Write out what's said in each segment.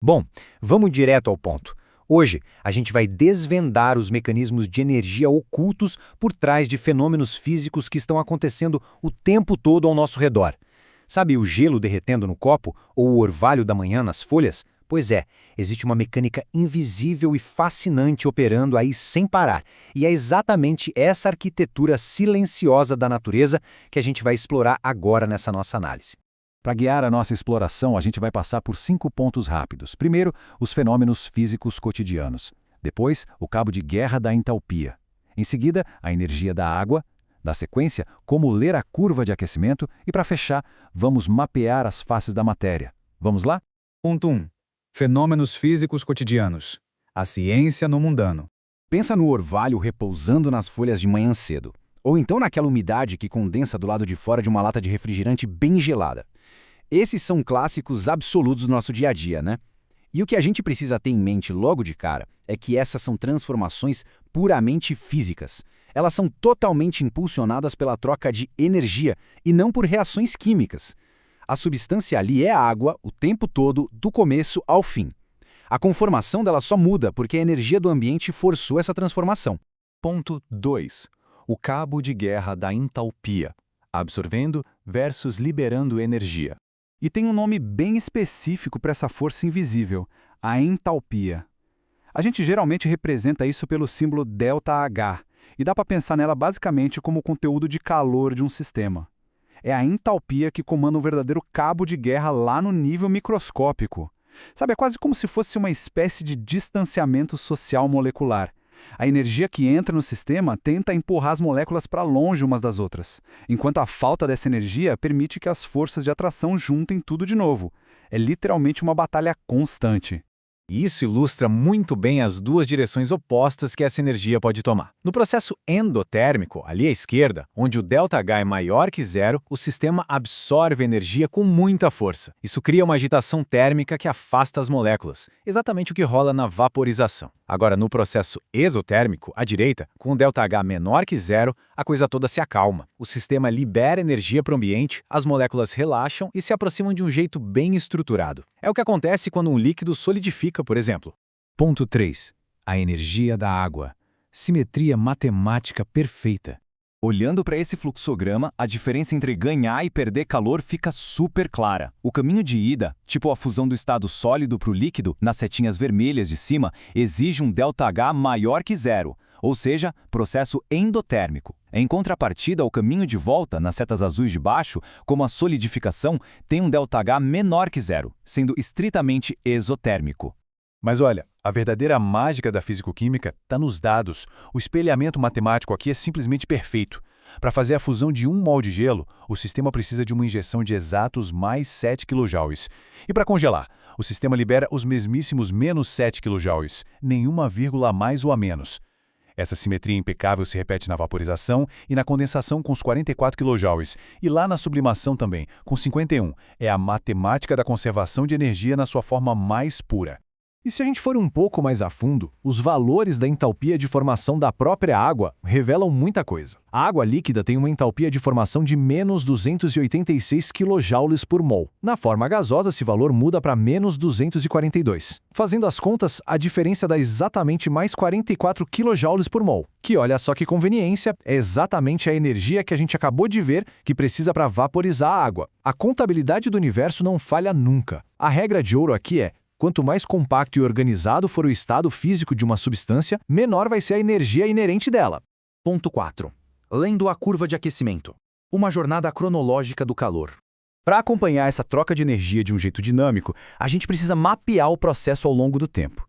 Bom, vamos direto ao ponto. Hoje, a gente vai desvendar os mecanismos de energia ocultos por trás de fenômenos físicos que estão acontecendo o tempo todo ao nosso redor. Sabe o gelo derretendo no copo ou o orvalho da manhã nas folhas? Pois é, existe uma mecânica invisível e fascinante operando aí sem parar. E é exatamente essa arquitetura silenciosa da natureza que a gente vai explorar agora nessa nossa análise. Para guiar a nossa exploração, a gente vai passar por 5 pontos rápidos. Primeiro, os fenômenos físicos cotidianos. Depois, o cabo de guerra da entalpia. Em seguida, a energia da água. Na sequência, como ler a curva de aquecimento. E para fechar, vamos mapear as faces da matéria. Vamos lá? Ponto 1. Fenômenos físicos cotidianos. A ciência no mundano. Pensa no orvalho repousando nas folhas de manhã cedo. Ou então naquela umidade que condensa do lado de fora de uma lata de refrigerante bem gelada. Esses são clássicos absolutos do nosso dia a dia, né? E o que a gente precisa ter em mente logo de cara é que essas são transformações puramente físicas. Elas são totalmente impulsionadas pela troca de energia e não por reações químicas. A substância ali é água o tempo todo, do começo ao fim. A conformação dela só muda porque a energia do ambiente forçou essa transformação. Ponto 2. O cabo de guerra da entalpia. Absorvendo versus liberando energia. E tem um nome bem específico para essa força invisível, a entalpia. A gente geralmente representa isso pelo símbolo ΔH, e dá para pensar nela basicamente como o conteúdo de calor de um sistema. É a entalpia que comanda um verdadeiro cabo de guerra lá no nível microscópico. Sabe, é quase como se fosse uma espécie de distanciamento social molecular. A energia que entra no sistema tenta empurrar as moléculas para longe umas das outras, enquanto a falta dessa energia permite que as forças de atração juntem tudo de novo. É literalmente uma batalha constante. Isso ilustra muito bem as duas direções opostas que essa energia pode tomar. No processo endotérmico, ali à esquerda, onde o ΔH é maior que zero, o sistema absorve energia com muita força. Isso cria uma agitação térmica que afasta as moléculas, exatamente o que rola na vaporização. Agora, no processo exotérmico, à direita, com o ΔH menor que zero, a coisa toda se acalma. O sistema libera energia para o ambiente, as moléculas relaxam e se aproximam de um jeito bem estruturado. É o que acontece quando um líquido solidifica, por exemplo. Ponto 3. A energia da água. Simetria matemática perfeita. Olhando para esse fluxograma, a diferença entre ganhar e perder calor fica super clara. O caminho de ida, tipo a fusão do estado sólido para o líquido, nas setinhas vermelhas de cima, exige um ΔH maior que zero, ou seja, processo endotérmico. Em contrapartida, o caminho de volta, nas setas azuis de baixo, como a solidificação, tem um ΔH menor que zero, sendo estritamente exotérmico. Mas olha, a verdadeira mágica da físico-química está nos dados. O espelhamento matemático aqui é simplesmente perfeito. Para fazer a fusão de 1 mol de gelo, o sistema precisa de uma injeção de exatos mais 7 kJ. E para congelar, o sistema libera os mesmíssimos menos 7 kJ, nenhuma vírgula a mais ou a menos. Essa simetria impecável se repete na vaporização e na condensação com os 44 kJ, e lá na sublimação também, com 51. É a matemática da conservação de energia na sua forma mais pura. E se a gente for um pouco mais a fundo, os valores da entalpia de formação da própria água revelam muita coisa. A água líquida tem uma entalpia de formação de menos 286 kJ por mol. Na forma gasosa, esse valor muda para menos 242. Fazendo as contas, a diferença dá exatamente mais 44 kJ por mol, que, olha só que conveniência, é exatamente a energia que a gente acabou de ver que precisa para vaporizar a água. A contabilidade do universo não falha nunca. A regra de ouro aqui é: quanto mais compacto e organizado for o estado físico de uma substância, menor vai ser a energia inerente dela. Ponto 4. Lendo a curva de aquecimento. Uma jornada cronológica do calor. Para acompanhar essa troca de energia de um jeito dinâmico, a gente precisa mapear o processo ao longo do tempo.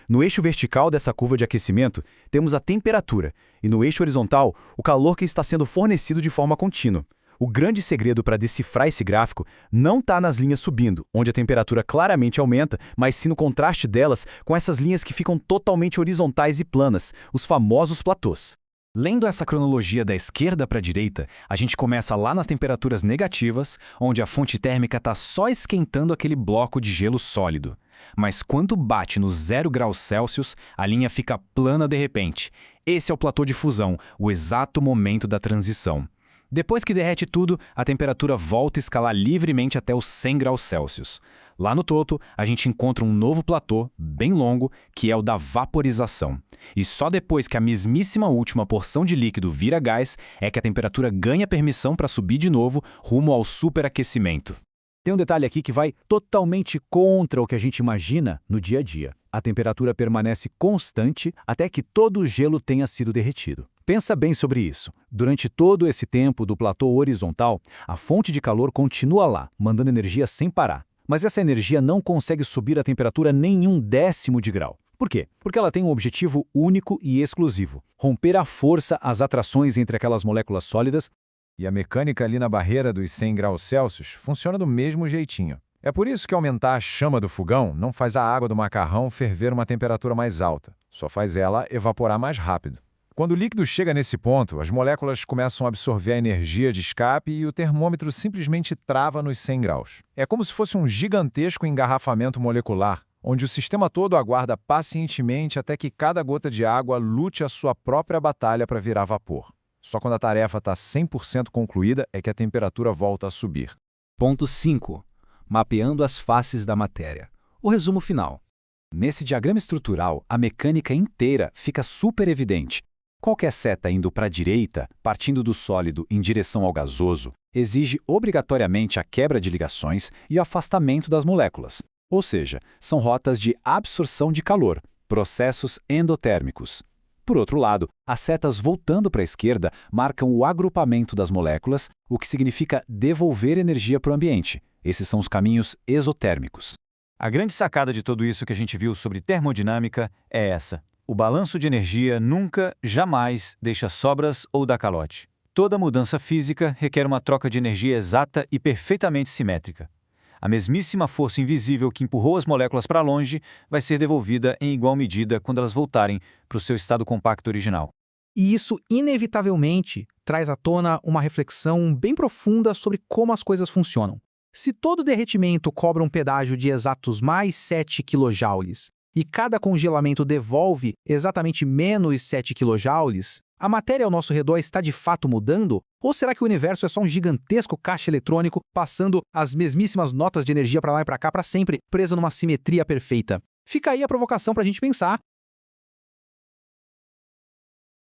No eixo vertical dessa curva de aquecimento, temos a temperatura, e no eixo horizontal, o calor que está sendo fornecido de forma contínua. O grande segredo para decifrar esse gráfico não está nas linhas subindo, onde a temperatura claramente aumenta, mas sim no contraste delas com essas linhas que ficam totalmente horizontais e planas, os famosos platôs. Lendo essa cronologia da esquerda para a direita, a gente começa lá nas temperaturas negativas, onde a fonte térmica está só esquentando aquele bloco de gelo sólido. Mas quando bate nos 0 graus Celsius, a linha fica plana de repente. Esse é o platô de fusão, o exato momento da transição. Depois que derrete tudo, a temperatura volta a escalar livremente até os 100 graus Celsius. Lá no topo, a gente encontra um novo platô, bem longo, que é o da vaporização. E só depois que a mesmíssima última porção de líquido vira gás, é que a temperatura ganha permissão para subir de novo rumo ao superaquecimento. Tem um detalhe aqui que vai totalmente contra o que a gente imagina no dia a dia. A temperatura permanece constante até que todo o gelo tenha sido derretido. Pensa bem sobre isso. Durante todo esse tempo do platô horizontal, a fonte de calor continua lá, mandando energia sem parar. Mas essa energia não consegue subir a temperatura nem 1/10 de grau. Por quê? Porque ela tem um objetivo único e exclusivo: romper à força as atrações entre aquelas moléculas sólidas. E a mecânica ali na barreira dos 100 graus Celsius funciona do mesmo jeitinho. É por isso que aumentar a chama do fogão não faz a água do macarrão ferver uma temperatura mais alta, só faz ela evaporar mais rápido. Quando o líquido chega nesse ponto, as moléculas começam a absorver a energia de escape e o termômetro simplesmente trava nos 100 graus. É como se fosse um gigantesco engarrafamento molecular, onde o sistema todo aguarda pacientemente até que cada gota de água lute a sua própria batalha para virar vapor. Só quando a tarefa está 100% concluída é que a temperatura volta a subir. Ponto 5. Mapeando as faces da matéria. O resumo final. Nesse diagrama estrutural, a mecânica inteira fica super evidente. Qualquer seta indo para a direita, partindo do sólido em direção ao gasoso, exige obrigatoriamente a quebra de ligações e o afastamento das moléculas. Ou seja, são rotas de absorção de calor, processos endotérmicos. Por outro lado, as setas voltando para a esquerda marcam o agrupamento das moléculas, o que significa devolver energia para o ambiente. Esses são os caminhos exotérmicos. A grande sacada de tudo isso que a gente viu sobre termodinâmica é essa: o balanço de energia nunca, jamais deixa sobras ou dá calote. Toda mudança física requer uma troca de energia exata e perfeitamente simétrica. A mesmíssima força invisível que empurrou as moléculas para longe vai ser devolvida em igual medida quando elas voltarem para o seu estado compacto original. E isso, inevitavelmente, traz à tona uma reflexão bem profunda sobre como as coisas funcionam. Se todo derretimento cobra um pedágio de exatos mais 7 kJ e cada congelamento devolve exatamente menos 7 kJ, a matéria ao nosso redor está de fato mudando? Ou será que o universo é só um gigantesco caixa eletrônico passando as mesmíssimas notas de energia para lá e para cá para sempre, preso numa simetria perfeita? Fica aí a provocação para a gente pensar